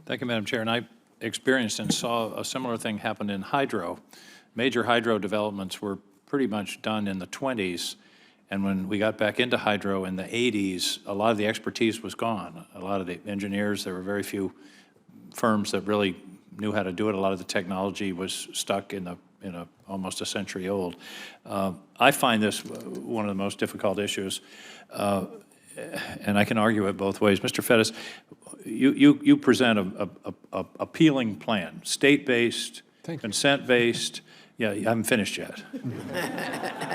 Thank you, Madam Chair. And I experienced and saw a similar thing happen in hydro. Major hydro developments were pretty much done in the 20s. And when we got back into hydro in the 80s, a lot of the expertise was gone. A lot of the engineers, there were very few firms that really knew how to do it. A lot of the technology was stuck in a almost a century old. I find this one of the most difficult issues, and I can argue it both ways. Mr. Fettis, you present a appealing plan, state-based, consent-based. Yeah, I haven't finished yet.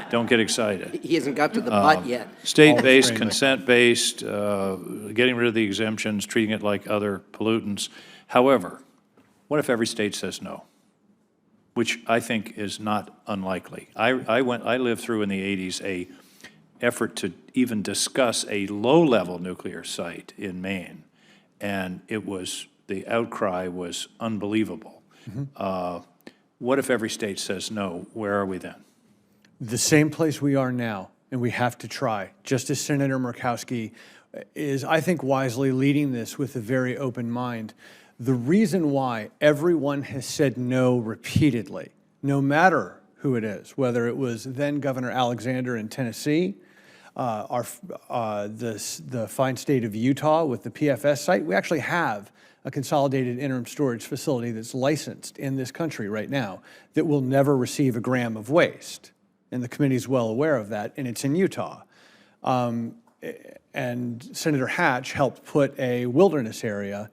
Don't get excited. He hasn't got to the butt yet. State-based, consent-based, getting rid of the exemptions, treating it like other pollutants. However, what if every state says no? Which I think is not unlikely. I lived through in the 80s a effort to even discuss a low-level nuclear site in Maine, and the outcry was unbelievable. What if every state says no? Where are we then? The same place we are now, and we have to try. Just as Senator Murkowski is, I think, wisely leading this with a very open mind. The reason why everyone has said no repeatedly, no matter who it is, whether it was then Governor Alexander in Tennessee, the fine state of Utah with the PFS site, we actually have a consolidated interim storage facility that's licensed in this country right now that will never receive a gram of waste. And the committee's well aware of that, and it's in Utah. And Senator Hatch helped put a wilderness area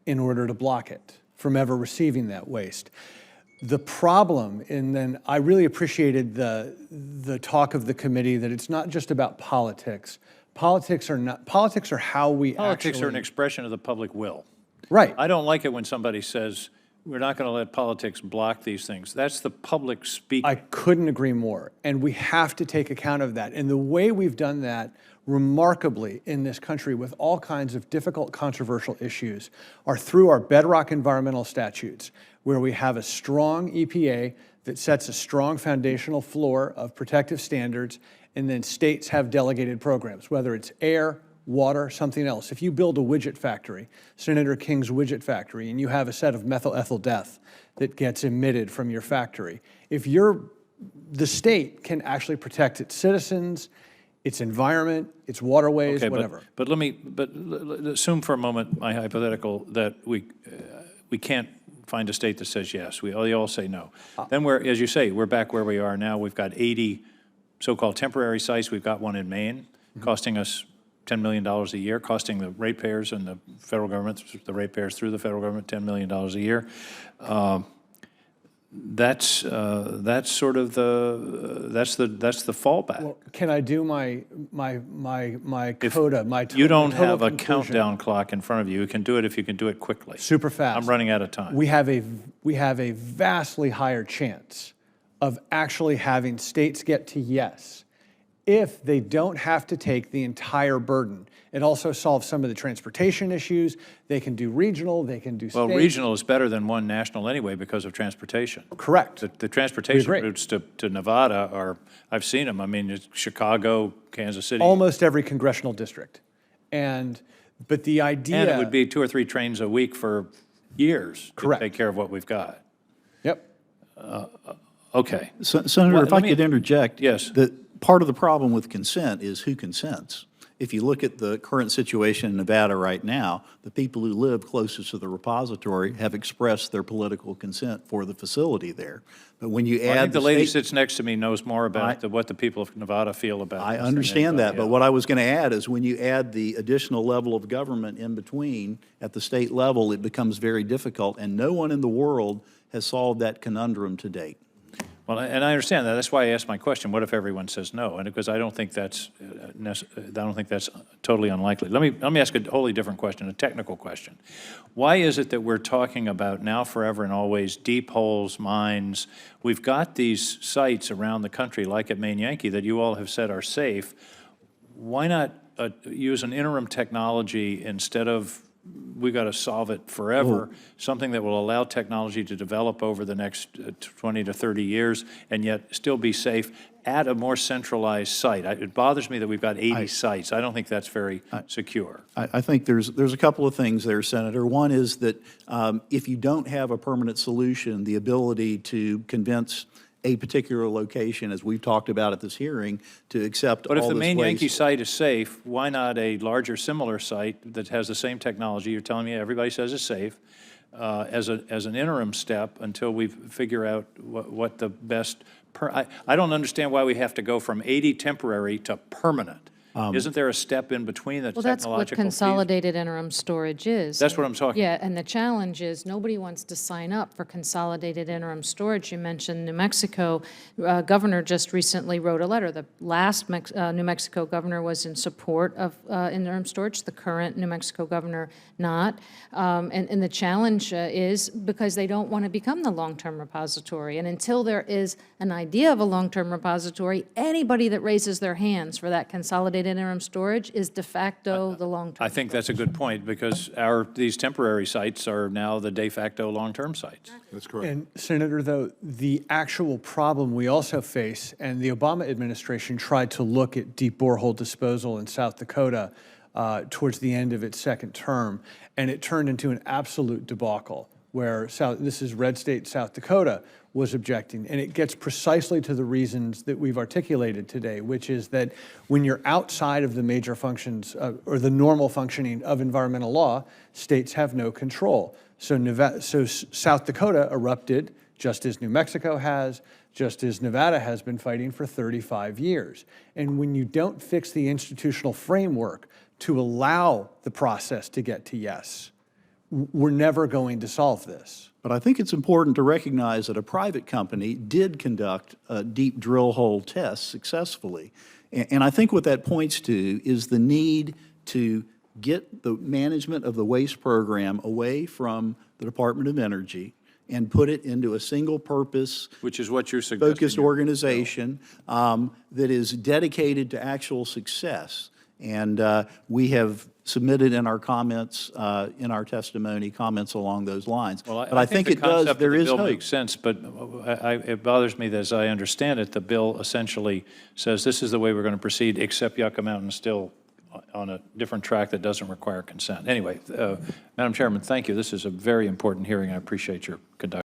in order to block it from ever receiving that waste. The problem, and then I really appreciated the talk of the committee that it's not just about politics. Politics are how we Politics are an expression of the public will. Right. I don't like it when somebody says, we're not going to let politics block these things. That's the public speaking. I couldn't agree more. And we have to take account of that. And the way we've done that remarkably in this country with all kinds of difficult, controversial issues are through our bedrock environmental statutes, where we have a strong EPA that sets a strong foundational floor of protective standards, and then states have delegated programs, whether it's air, water, something else. If you build a widget factory, Senator King's widget factory, and you have a set of methyl ethyl death that gets emitted from your factory, the state can actually protect its citizens, its environment, its waterways, okay, whatever. But assume for a moment my hypothetical that we can't find a state that says yes. They all say no. Then as you say, we're back where we are now. We've got 80 so-called temporary sites. We've got one in Maine, costing us $10 million a year, costing the ratepayers and the federal government, the ratepayers through the federal government, $10 million a year. That's sort of that's the fallback. Well, can I do my coda? You don't have a countdown clock in front of you. You can do it if you can do it quickly. Super fast. I'm running out of time. We have a vastly higher chance of actually having states get to yes if they don't have to take the entire burden. It also solves some of the transportation issues. They can do regional, they can do state. Well, regional is better than one national anyway because of transportation. Correct. The transportation routes to Nevada are, I've seen them. I mean, it's Chicago, Kansas City. Almost every congressional district. But the idea... And it would be 2 or 3 trains a week for years Correct. to take care of what we've got. Yep. Okay. Senator, if I could interject. Yes. Part of the problem with consent is who consents. If you look at the current situation in Nevada right now, the people who live closest to the repository have expressed their political consent for the facility there. But when you add I think the lady sits next to me knows more about what the people of Nevada feel about I this understand that, but else. what I was going to add is when you add the additional level of government in between at the state level, it becomes very difficult, and no one in the world has solved that conundrum to date. Well, and I understand that. That's why I asked my question. What if everyone says no? And because I don't think that's totally unlikely. Let me ask a wholly different question, a technical question. Why is it that we're talking about now, forever, and always deep holes, mines? We've got these sites around the country, like at Maine Yankee, that you all have said are safe. Why not use an interim technology instead of we've got to solve it forever, something that will allow technology to develop over the next 20 to 30 years and yet still be safe at a more centralized site. It bothers me that we've got 80 sites. I don't think that's very secure. I think there's a couple of things there, Senator. One is that if you don't have a permanent solution, the ability to convince a particular location, as we've talked about at this hearing, to accept all But this if the main waste. Yankee site is safe, why not a larger similar site that has the same technology? You're telling me everybody says it's safe, as an interim step until we figure out what the best, I don't understand why we have to go from 80 temporary to permanent. Isn't there a step in between the Well, that's what technological piece? consolidated interim storage is. That's what I'm talking Yeah, and the challenge is, nobody wants to sign up for consolidated interim storage. You mentioned New Mexico. Governor just recently wrote a letter. The last New Mexico governor was in support of interim storage, the current New Mexico governor not. And the challenge is because they don't want to become the long-term repository. And until there is an idea of a long-term repository, anybody that raises their hands for that consolidated interim storage is de facto the long-term. I think that's a good point, because these temporary sites are now the de facto long-term sites. That's correct. And Senator, though, the actual problem we also face, and the Obama administration tried to look at deep borehole disposal in South Dakota towards the end of its second term, and it turned into an absolute debacle where this is red state South Dakota was objecting. And it gets precisely to the reasons that we've articulated today, which is that when you're outside of the major functions or the normal functioning of environmental law, states have no control. So South Dakota erupted just as New Mexico has, just as Nevada has been fighting for 35 years. And when you don't fix the institutional framework to allow the process to get to yes, we're never going to solve this. But I think it's important to recognize that a private company did conduct deep drill hole tests successfully. And I think what that points to is the need to get the management of the waste program away from the Department of Energy and put it into a single-purpose, Which is what you're suggesting. focused organization that is dedicated to actual success. And we have submitted in our comments, in our testimony, comments along those lines. Well, but I think the it does, concept there of the is bill hope. makes sense, but it bothers me that, as I understand it, the bill essentially says this is the way we're going to proceed, except Yucca Mountain's still on a different track that doesn't require consent. Anyway, Madam Chairman, thank you. This is a very important hearing. I appreciate your conducting.